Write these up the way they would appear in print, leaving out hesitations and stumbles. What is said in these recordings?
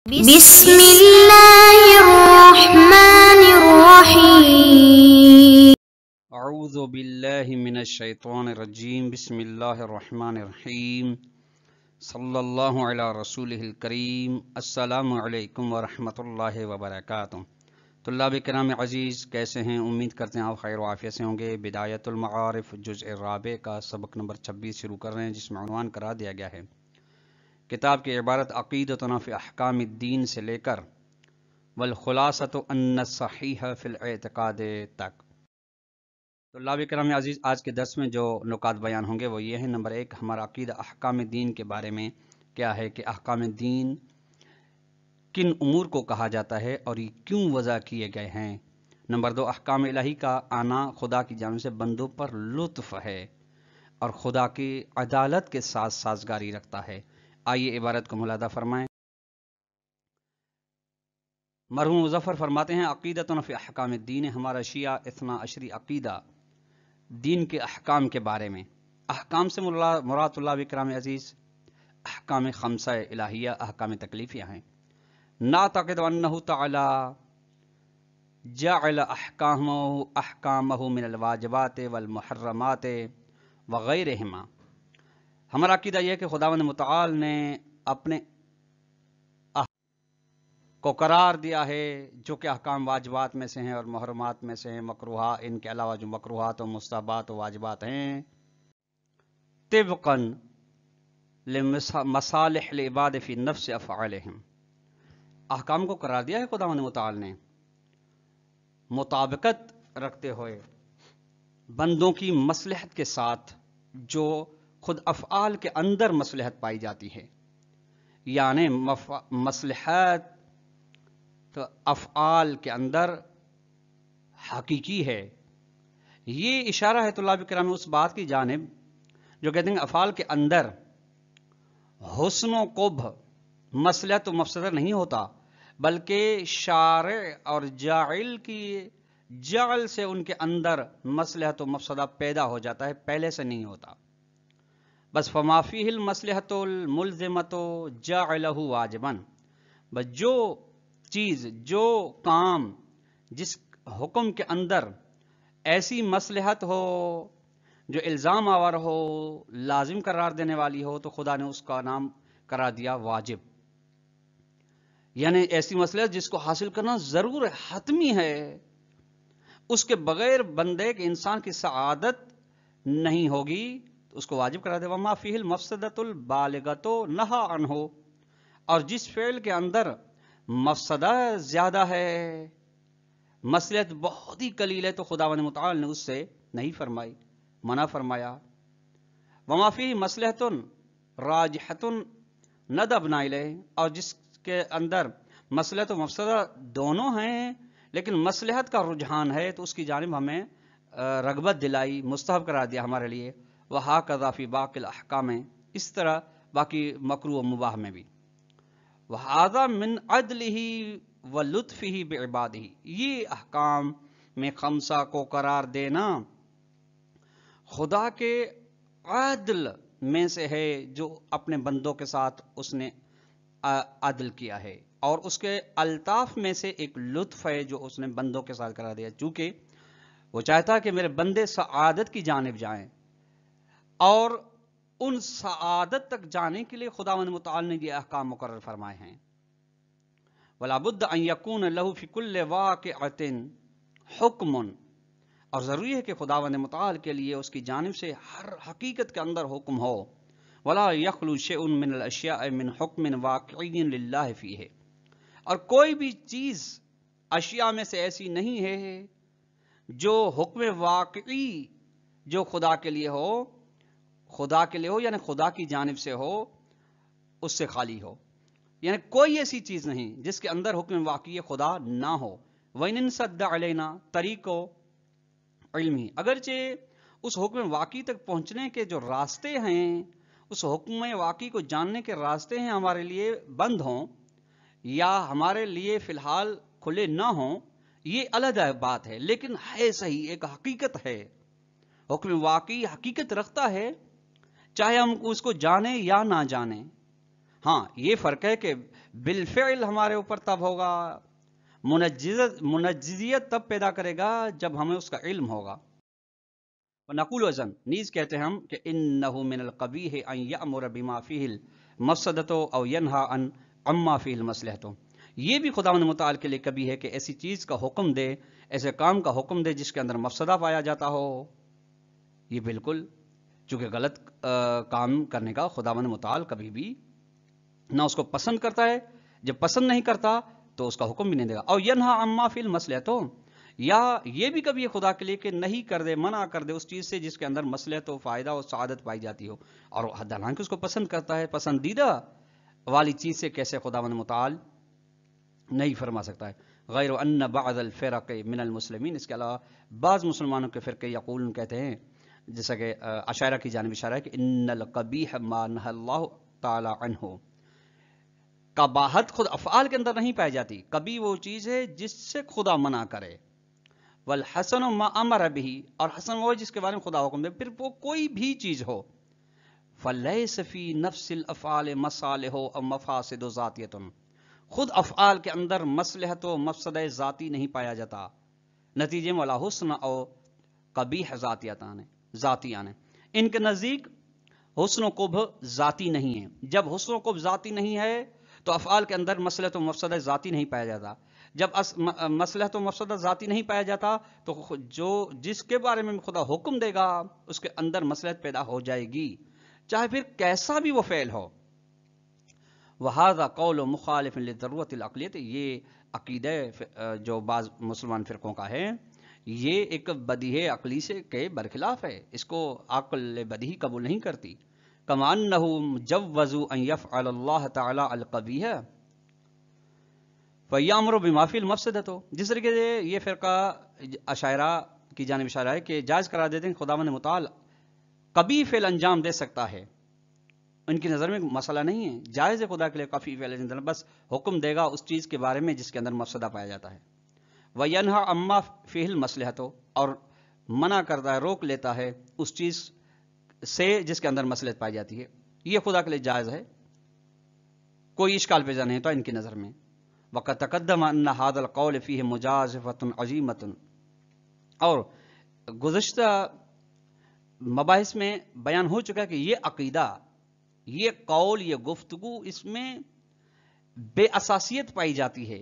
بسم اللہ الرحمن الرحیم اعوذ باللہ من الشیطان الرجیم بسم اللہ الرحمن الرحیم صلی اللہ علی رسولہ الکریم السلام علیکم ورحمۃ اللہ وبرکاتہ۔ طلاب کرام عزیز، کیسے ہیں؟ امید کرتے ہیں آپ خیر و عافیت سے ہوں گے۔ بدایت المعارف جزء رابع کا سبق نمبر 26 شروع کر رہے ہیں، جس میں عنوان کرا دیا گیا ہے کتاب کی عبارت عقیدتنا فی احکام الدین سے لے کر والخلاصۃ ان الصحیح فی الاعتقاد تک۔ طلاب کرام عزیز، آج کے درس میں جو نکات بیان ہوں گے وہ یہ ہیں۔ نمبر 1، ہمارا عقیدہ احکام دین کے بارے میں کیا ہے کہ احکام دین کن امور کو کہا جاتا ہے اور یہ کیوں وضع کیے گئے ہیں۔ نمبر 2، احکام الہی کا آنا خدا کی جانب سے بندوں پر لطف ہے اور خدا کی عدالت کے ساتھ سازگاری رکھتا ہے۔ آئیے عبارت کو ملاحظہ فرمائیں۔ مرحوم مظفر فرماتے ہیں عقیدتنا فی احکام الدین، ہمارا شیعہ اثنا عشری عقیدہ دین کے احکام کے بارے میں۔ احکام سے مراد اللہ کرام عزیز احکام خمسہ الہیہ، احکام تکلیفیہ ہیں۔ نعتقد انہ تعالی جعل احکامہ من الواجبات والمحرمات وغیرہما، ہمارا عقیدہ یہ ہے کہ خداوند متعال نے اپنے کو قرار دیا ہے جو کہ احکام واجبات میں سے ہیں اور محرمات میں سے ہیں، مکروہات، ان کے علاوہ جو مکروہات و مستحبات و واجبات ہیں، طبقاً لمصالح العباد فی نفس افعالہم، احکام کو قرار دیا ہے خداوند متعال نے مطابقت رکھتے ہوئے بندوں کی مصلحت کے ساتھ، جو خود افعال کے اندر مصلحت پائی جاتی ہے، یعنی مصلحت تو افعال کے اندر حقیقی ہے۔ یہ اشارہ ہے طلاب کرام اس بات کی جانب جو کہتے ہیں افعال کے اندر حسن و قبح، مصلحت و مفسدہ نہیں ہوتا، بلکہ شارع اور جاعل کی جعل سے ان کے اندر مصلحت و مفسدہ پیدا ہو جاتا ہے، پہلے سے نہیں ہوتا۔ بس فما فیہ المصلحۃ الملزمۃ جعلہ واجبا، بس جو چیز، جو کام، جس حکم کے اندر ایسی مصلحت ہو جو الزام آور ہو، لازم قرار دینے والی ہو، تو خدا نے اس کا نام قرار دیا واجب، یعنی ایسی مصلحت جس کو حاصل کرنا ضرور حتمی ہے، اس کے بغیر بندے کے انسان کی سعادت نہیں ہوگی، تو اس کو واجب قرار دے۔ وما فیہ المفسدۃ البالغۃ نہی عنہ، اور جس فعل کے اندر مفسدہ زیادہ ہے، مصلحت بہت ہی قلیل ہے، تو خداوند متعال نے اس سے نہیں فرمائی، منع فرمایا۔ وما فیہ مصلحۃ راجحۃ ندبنا الیہ، اور جس کے اندر مصلحت و مفسدہ دونوں ہیں لیکن مصلحت کا رجحان ہے، تو اس کی جانب ہمیں رغبت دلائی، مستحب قرار دیا ہمارے لیے۔ وہکذا فی باقی الاحکام، اس طرح باقی مکروہ و مباح میں بھی۔ وہذا من عدلہ ولطفہ بعبادہ، یہ احکام میں خمسہ کو قرار دینا خدا کے عدل میں سے ہے، جو اپنے بندوں کے ساتھ اس نے عدل کیا ہے، اور اس کے الطاف میں سے ایک لطف ہے جو اس نے بندوں کے ساتھ قرار دیا، چونکہ وہ چاہتا ہے کہ میرے بندے سعادت کی جانب جائیں، اور ان سعادت تک جانے کے لیے خداوند متعال نے یہ احکام مقرر فرمائے ہیں۔ وَلَا بُدَّ أَن يَكُونَ لَهُ فِي كُلِّ وَاقِعَةٍ حُكْمٌ، اور ضروری ہے کہ خداوند متعال کے لیے اس کی جانب سے ہر حقیقت کے اندر حکم ہو۔ وَلَا يَخْلُو شَيْءٌ مِّنَ الْأَشْيَاءِ مِّن حُكْمٍ وَاقِعٍ لِلَّهِ فِيهِ، اور کوئی بھی چیز اشیاء میں سے ایسی نہیں ہے جو حکم واقعی جو خدا کے لیے ہو، یعنی خدا کی جانب سے ہو، اس سے خالی ہو، یعنی کوئی ایسی چیز نہیں جس کے اندر حکم واقعی خدا نہ ہو۔ وَإِنْ انْصَدَّ عَلَيْنَا طریق علمی، اگرچہ اس حکم واقعی تک پہنچنے کے جو راستے ہیں، اس حکم واقعی کو جاننے کے راستے ہیں ہمارے لیے بند ہوں یا ہمارے لیے فی الحال کھلے نہ ہوں، یہ علیحدہ بات ہے، لیکن ہے صحیح، ایک حقیقت ہے، حکم واقعی حقیقت رکھتا ہے، چاہے ہم اس کو جانیں یا نہ جانیں۔ ہاں یہ فرق ہے کہ بالفعل ہمارے اوپر تب ہوگا، منجزیت تب پیدا کرے گا جب ہمیں اس کا علم ہوگا. نقول وزن نیز کہتے ہیں ہم کہ انه من القبیح ان یامر بما فیہ المفسدۃ او ینہا عن عما فیہ المصلحۃ. یہ بھی خداوند متعال کے لیے کبھی ہے کہ ایسی چیز کا حکم دے، ایسے کام کا حکم دے جس کے اندر مفسدہ پایا جاتا ہو. یہ بالکل چونکہ غلط کام کرنے کا خداوند متعال کبھی بھی نہ اس کو پسند کرتا ہے، جب پسند نہیں کرتا تو اس کا حکم بھی نہیں دے گا. اور ینہا عما فی المصلحۃ، یا یہ بھی کبھی خدا کے لیے کہ نہیں کر دے، منع کر دے اس چیز سے جس کے اندر مصلحت و فائدہ و سعادت پائی جاتی ہو، اور حالانکہ اس کو پسند کرتا ہے. پسندیدہ والی چیز سے کیسے خداوند متعال نہیں فرما سکتا ہے. غیر ان بعض الفرق من المسلمین، اس کے علاوہ بعض مسلمانوں کے فرقے یقولون کہتے ہیں، جیسا کہ اشاعرہ کی جانب اشارہ ہے کہ ان القبیح ما نہى اللہ تعالی عنہ. قباحت خود افعال کے اندر نہیں پائی جاتی، کبھی وہ چیز ہے جس سے خدا منع کرے. والحسن ما امر به، اور حسن وہ جس کے بارے میں خدا حکم دے، پھر وہ کوئی بھی چیز ہو. فلیس فی نفس الافعال مصالح و مفاسد ذاتیۃ، خود افعال کے اندر مصلحت و مفسدہ ذاتی نہیں پایا جاتا، نتیجے میں ولا حسن او قبیح ذاتیان ہیں. ان کے نزدیک حسن و قبح ذاتی نہیں ہے. جب حسن و قبح ذاتی نہیں ہے تو افعال کے اندر مصلحت و مفسدہ ذاتی نہیں پایا جاتا. جب مصلحت و مفسدہ ذاتی نہیں پایا جاتا تو جس کے بارے میں خدا حکم دے گا اس کے اندر مصلحت پیدا ہو جائے گی، چاہے پھر کیسا بھی وہ فعل ہو. وہذا قول مخالف للضرورت العقلیت، یہ عقیدہ جو بعض مسلمان فرقوں کا ہے، یہ ایک بدیہہ عقلی سے کے برخلاف ہے، اس کو عقل بدیہی قبول نہیں کرتی. کما انہم جوزوا ان یفعل اللہ تعالی القبیح فیامر بما فی المفسدۃ، جس طریقے سے یہ فرقہ اشاعرہ کی جانب اشارہ ہے کہ جائز کرا دیتے ہیں خداوند متعال کبھی فعل انجام دے سکتا ہے. ان کی نظر میں مسئلہ نہیں ہے، جائز ہے خدا کے لیے کافی فعل انجام، بس حکم دے گا اس چیز کے بارے میں جس کے اندر مفسدہ پایا جاتا ہے. وینہا عما فیہ المصلحۃ، اور منع کرتا ہے، روک لیتا ہے اس چیز سے جس کے اندر مصلحت پائی جاتی ہے. یہ خدا کے لیے جائز ہے، کوئی اشکال پیدا نہیں ہوتا ان کی نظر میں. وقد تقدم ان هذا القول فيه مجازفة عظیمة، اور گزشتہ مباحث میں بیان ہو چکا کہ یہ عقیدہ، یہ قول، یہ گفتگو، اس میں بے اساسیت پائی جاتی ہے،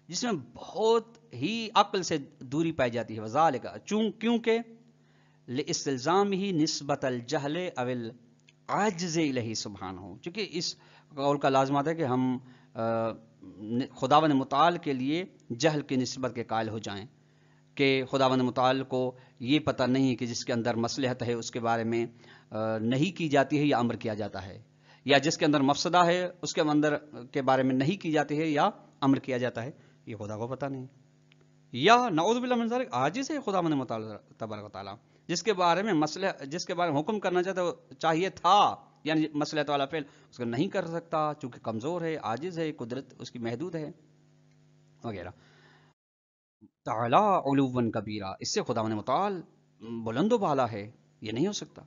جس میں بہت ہی عقل سے دوری پائی جاتی ہے. وذالک، کیونکہ لاستلزامہ نسبت الجہل او العجز الیہ سبحانہ، چونکہ اس قول کا لازمات ہے کہ ہم خداوند متعال کے لیے جہل کی نسبت کے قائل ہو جائیں کہ خداوند متعال کو یہ پتہ نہیں کہ جس کے اندر مصلحت ہے اس کے بارے میں نہیں کی جاتی ہے یا امر کیا جاتا ہے، یا جس کے اندر مفسدہ ہے اس کے اندر کے بارے میں نہیں کی جاتی ہے یا امر کیا جاتا ہے، یہ خدا کو پتہ نہیں. یا نعوذ باللہ من ذلک عاجز ہے خداوند متعال تبارک و تعالی، جس کے بارے میں جس کے بارے میں حکم کرنا چاہیے تھا، یعنی مصلحت والا فعل، اس کو نہیں کر سکتا چونکہ کمزور ہے، عاجز ہے، قدرت اس کی محدود ہے وغیرہ. تعالی علوا کبیرہ، اس سے خداوند متعال بلند و بالا ہے، یہ نہیں ہو سکتا.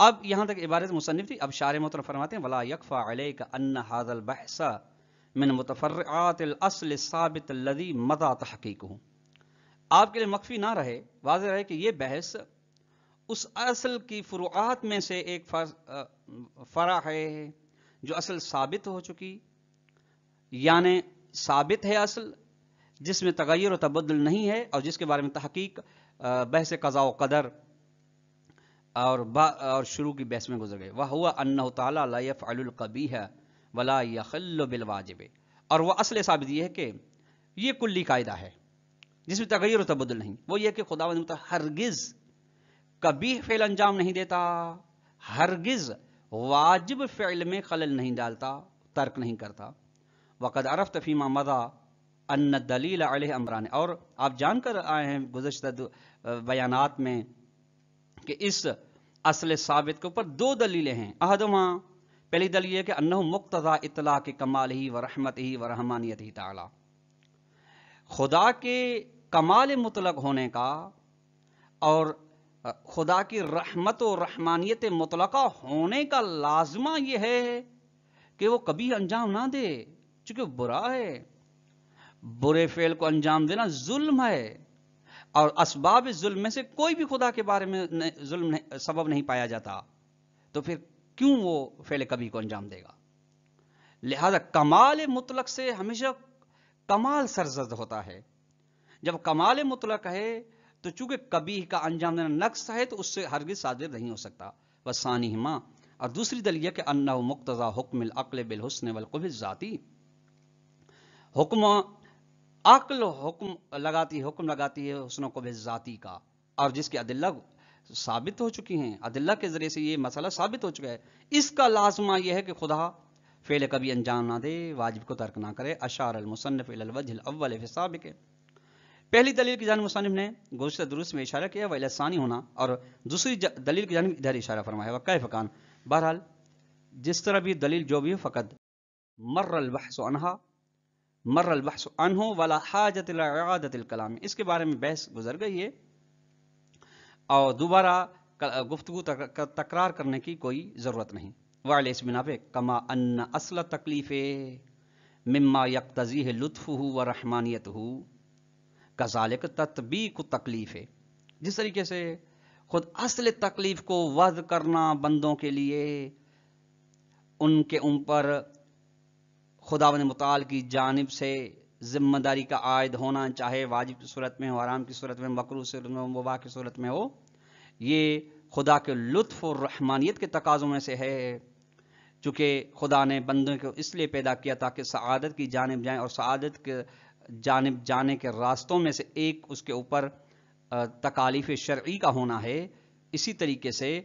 اب یہاں تک عبارت مصنف تھی. اب شارح محترم فرماتے ہیں ولا یکفی علیک ان هذا البحث من متفرعات الاصل الثابت الذي مضى تحقیقه. آپ کے لیے مخفی نہ رہے، واضح رہے کہ یہ بحث اس اصل کی فروعات میں سے ایک فرع ہے جو اصل ثابت ہو چکی، یعنی ثابت ہے اصل جس میں تغیر و تبدل نہیں ہے، اور جس کے بارے میں تحقیق بحث قضاء و قدر اور شروع کی بحث میں گزر گئے. وَهُوَ أَنَّهُ تَعَالَى لَا يَفْعَلُ الْقَبِيحَ وَلَا يَخِلُّ بِالْوَاجِبِ، اور وہ اصل ثابت یہ ہے کہ یہ کلی قاعدہ ہے جس میں تغیر و تبدل نہیں. وہ یہ کہ خداوند متعال ہرگز قبیح فعل انجام نہیں دیتا، ہرگز واجب فعل میں خلل نہیں ڈالتا، ترک نہیں کرتا. وقد عرفت فیما مضى ان الدلیل علیہ امران، اور آپ جان کر آئے ہیں گزشتہ بیانات میں کہ اس اصل ثابت کے اوپر دو دلیلیں ہیں. احدہما، پہلی دلیل ہے کہ انہ مقتضی اطلاق کمالہ و رحمتہ و رحمانیتہ تعالی، خدا کے کمال مطلق ہونے کا اور خدا کی رحمت و رحمانیت مطلقہ ہونے کا لازمہ یہ ہے کہ وہ کبھی انجام نہ دے، چونکہ برا ہے، برے فعل کو انجام دینا ظلم ہے، اور اسباب ظلم میں سے کوئی بھی خدا کے بارے میں ظلم سبب نہیں پایا جاتا، تو پھر کیوں وہ فعل کبھی کو انجام دے گا؟ لہذا کمال مطلق سے ہمیشہ کمال سرزد ہوتا ہے۔ جب کمال مطلق ہے تو چونکہ کبھی کا انجام دینا نقص ہے تو اس سے ہرگز صادر نہیں ہو سکتا۔ وثانیہما، اور دوسری دلیل یہ کہ انہ مقتضی حکم العقل بالحسن والقبح الذاتی، حکم عقل حکم لگاتی ہے حسن و قبح ذاتی کا، اور جس کی ادلہ ثابت ہو چکی ہیں، ادلہ کے ذریعے سے یہ مسئلہ ثابت ہو چکا ہے۔ اس کا لازمہ یہ ہے کہ خدا فعل کبھی انجام نہ دے، واجب کو ترک نہ کرے۔ اشار المصنف الی الوجہ الاول فی السابق، پہلی دلیل کی جانب مصنف نے گزشتہ دروس میں اشارہ کیا، وإلی الثانی ہونا، اور دوسری دلیل کی جانب ادھر اشارہ فرمایا، وکیف کان، بہرحال جس طرح بھی دلیل جو بھی ہو، فقط مر البحث عنہ ولا حاجت الی اعادۃ الکلام، اس کے بارے میں بحث گزر گئی ہے اور دوبارہ گفتگو تکرار کرنے کی کوئی ضرورت نہیں۔ وعلی اس بنا پہ کما ان اصل تکلیف مما یقتضیہ لطفہ و رحمانیتہ کذالک تطبیق تکلیف، جس طریقے سے خود اصل تکلیف کو وضع کرنا بندوں کے لیے ان کے اوپر خداوند متعال کی جانب سے ذمہ داری کا عائد ہونا، چاہے واجب کی صورت میں ہو، حرام کی صورت میں، مکروہ صورت میں، مباح کی صورت میں ہو، یہ خدا کے لطف اور رحمانیت کے تقاضوں میں سے ہے، چونکہ خدا نے بندوں کو اس لیے پیدا کیا تاکہ سعادت کی جانب جائیں، اور سعادت کے جانب جانے کے راستوں میں سے ایک اس کے اوپر تکالیف شرعی کا ہونا ہے۔ اسی طریقے سے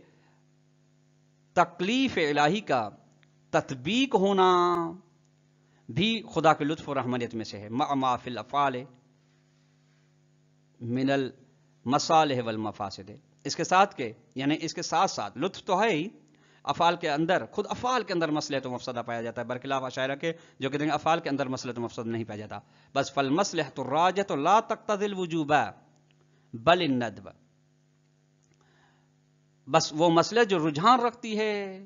تکلیف الہی کا تطبیق ہونا بھی خدا کے لطف و رحمانیت میں سے ہے، مع فی الافعال من المصالح والمفاسد، اس کے ساتھ کہ یعنی اس کے ساتھ ساتھ لطف تو ہے ہی، افعال کے اندر، خود افعال کے اندر مصلحت و مفسدہ پایا جاتا ہے، برخلاف اشاعرہ کے جو کہتے ہیں افعال کے اندر مصلحت و مفسدہ نہیں پایا جاتا۔ بس فالمصلحۃ الراجحۃ لا تقتضی الوجوب بل الندب، بس وہ مصلحت جو رجحان رکھتی ہے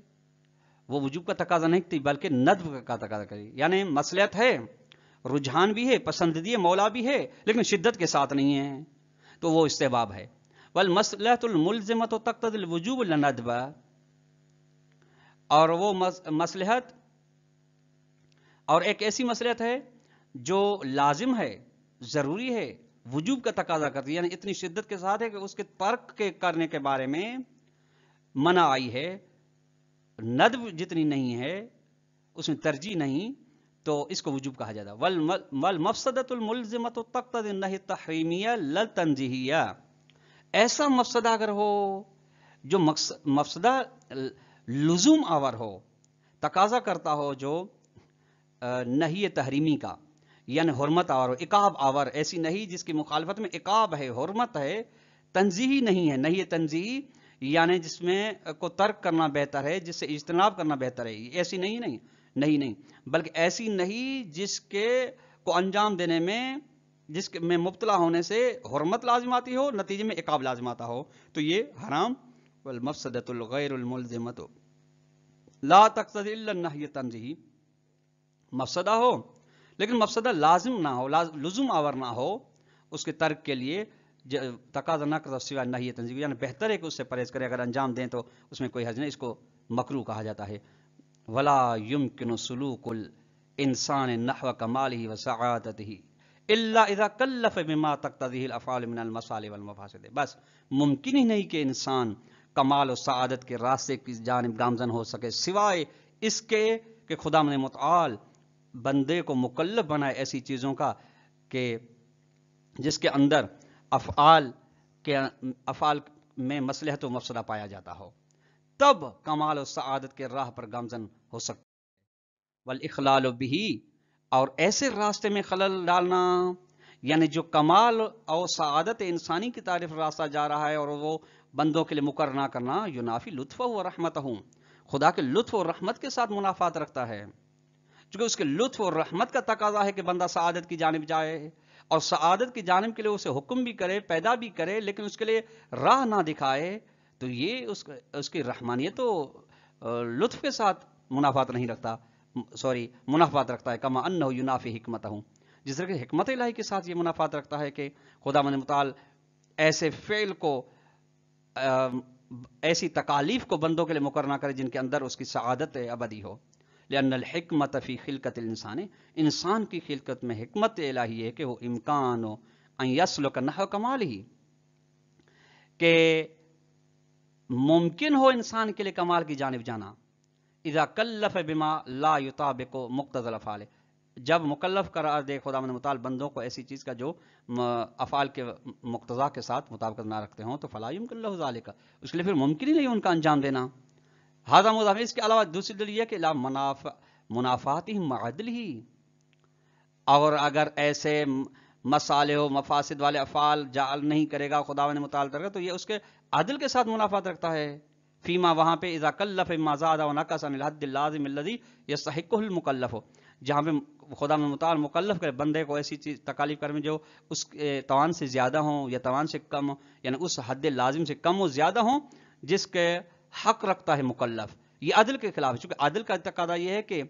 وہ وجوب کا تقاضا نہیں کرتی بلکہ ندب کا تقاضا کرتی، یعنی مصلحت ہے، رجحان بھی ہے، پسندیدہ مولا بھی ہے، لیکن شدت کے ساتھ نہیں ہے، تو وہ استحباب ہے۔ والمصلحۃ الملزمۃ تقتضی الوجوب لا ندب، اور وہ مصلحت اور ایک ایسی مصلحت ہے جو لازم ہے، ضروری ہے، وجوب کا تقاضا کرتی ہے، یعنی اتنی شدت کے ساتھ ہے کہ اس کے ترک کے کرنے کے بارے میں منع آئی ہے، ندب جتنی نہیں ہے اس میں ترجیح نہیں، تو اس کو وجوب کہا جاتا ہے۔ والمفسدۃ الملزمۃ تقتضی النہی التحریمیہ لا التنزیہیہ، ایسا مفسدہ اگر ہو جو مفسدہ لزوم آور ہو، تقاضا کرتا ہو جو نہی تحریمی کا، یعنی حرمت آور ہو، عقاب آور، ایسی نہیں جس کی مخالفت میں عقاب ہے، حرمت ہے، تنزیہی نہیں ہے، نہی تنزیہی یعنی جس میں کو ترک کرنا بہتر ہے، جس سے اجتناب کرنا بہتر ہے، ایسی نہیں بلکہ ایسی نہیں جس کے کو انجام دینے میں، جس میں مبتلا ہونے سے حرمت لازم آتی ہو، نتیجے میں عقاب لازم آتا ہو، تو یہ حرام۔ والمفسدۃ الغیر الملزمۃ لا تقتضی الا النہی التنزیہی، مفسدہ ہو لیکن مفسدہ لازم نہ ہو، لزوم آور نہ ہو، اس کے ترک کے لیے تقاضا نہ کرتا سوائے نہی تنزیہی، یعنی بہتر ہے کہ اس سے پرہیز کرے، اگر انجام دیں تو اس میں کوئی حرج نہیں، اس کو مکروہ کہا جاتا ہے۔ ولا يمكن سلوک الانسان نحو کمالہ وسعادتہ الا اذا کلف بما تقتضیہ الافعال من المصالح والمفاسد، بس ممکن ہی نہیں کہ انسان کمال و سعادت کے راستے کی جانب گامزن ہو سکے سوائے اس کے کہ خدا متعال بندے کو مکلف بنائے ایسی چیزوں کا کہ جس کے اندر افعال میں مصلحت و مفسدہ پایا جاتا ہو، تب کمال و سعادت کے راہ پر گامزن ہو سکتا ہے۔ والاخلال بہ، اور ایسے راستے میں خلل ڈالنا، یعنی جو کمال اور سعادت انسانی کی طرف راستہ جا رہا ہے اور وہ بندوں کے لیے مقرر نہ کرنا، ینافی لطف و رحمتہ، خدا کے لطف و رحمت کے ساتھ منافات رکھتا ہے، چونکہ اس کے لطف و رحمت کا تقاضا ہے کہ بندہ سعادت کی جانب جائے، اور سعادت کی جانب کے لیے اسے حکم بھی کرے، پیدا بھی کرے، لیکن اس کے لیے راہ نہ دکھائے، تو یہ اس کی رحمانیت و لطف کے ساتھ منافات نہیں رکھتا منافات رکھتا ہے، کما انہ ینافی حکمتہ، جس طرح کہ حکمت الہی کے ساتھ یہ منافات رکھتا ہے کہ خداوند متعال ایسے فعل کو، ایسی تکالیف کو بندوں کے لیے مقرر نہ کرے جن کے اندر اس کی سعادت ابدی ہو. لأن الحکمت فی خلقت الانسان، انسان کی خلقت میں حکمت الہی ہے کہ وہ امکان ہو ان یسلک نحو کمال ہی، کہ ممکن ہو انسان کے لیے کمال کی جانب جانا. اذا کلف بما لا یطابق مقتضی الافعال، جب مکلف قرار دے خداوند متعال بندوں کو ایسی چیز کا جو افعال کے مقتضا کے ساتھ مطابقت نہ رکھتے ہوں، تو فلا یمکن لہ ذالک، اس کے لیے پھر ممکن ہی نہیں ان کا انجام دینا. ہذا مضاف، اس کے علاوہ دوسری دلیل یہ کہ لا منافاتہم مع عدلہ، اور اگر ایسے مصالح و مفاسد والے افعال جعل نہیں کرے گا خداوند متعال طرف، تو یہ اس کے عدل کے ساتھ منافات رکھتا ہے. فیما، وہاں پہ اذا کلف ما زاد و نقص عن الحد اللازم الذی یستحقہ المکلف، جہاں پہ خداوند متعال مکلف کرے بندے کو ایسی چیز تکالیف کرنے جو اس کے توان سے زیادہ ہوں یا توان سے کم، یعنی اس حد لازم سے کم و زیادہ ہوں جس کے حق رکھتا ہے مکلف. یہ عدل کے خلاف ہے، چونکہ عدل کا تقاضا یہ ہے کہ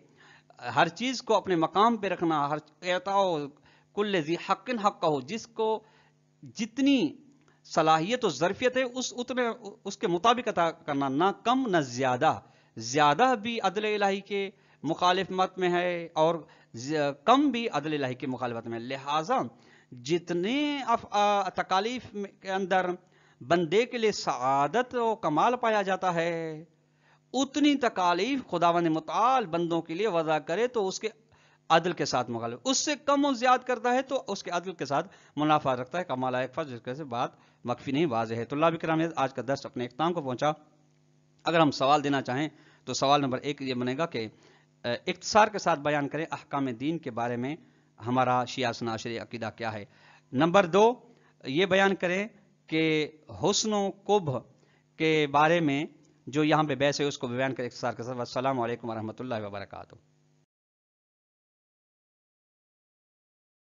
ہر چیز کو اپنے مقام پہ رکھنا، ہر اعطاء کل ذی حق حق ہو، جس کو جتنی صلاحیت و ظرفیت ہے اس کے مطابق عطا کرنا، نہ کم نہ زیادہ. زیادہ بھی عدل الہی کے مخالف مت میں ہے اور کم بھی عدل الہی کے مخالفت میں. لہٰذا جتنے تکالیف کے اندر بندے کے لیے سعادت و کمال پایا جاتا ہے، اتنی تکالیف خداوند متعال بندوں کے لیے وضع کرے تو اس کے عدل کے ساتھ مخالف، اس سے کم و زیاد کرتا ہے تو اس کے عدل کے ساتھ منافع رکھتا ہے. کمال فرض، جس سے بات مخفی نہیں، واضح ہے. طلاب کرام، آج کا درس اپنے اختتام کو پہنچا. اگر ہم سوال دینا چاہیں تو سوال نمبر 1 یہ بنے گا کہ اختصار کے ساتھ بیان کریں احکام دین کے بارے میں ہمارا شیعہ اثنا عشری عقیدہ کیا ہے. نمبر 2 یہ بیان کریں کہ حسن و قبح کے بارے میں جو یہاں پہ بحث ہے اس کو بیان کریں اختصار کے ساتھ. السلام علیکم ورحمۃ اللہ وبرکاتہ.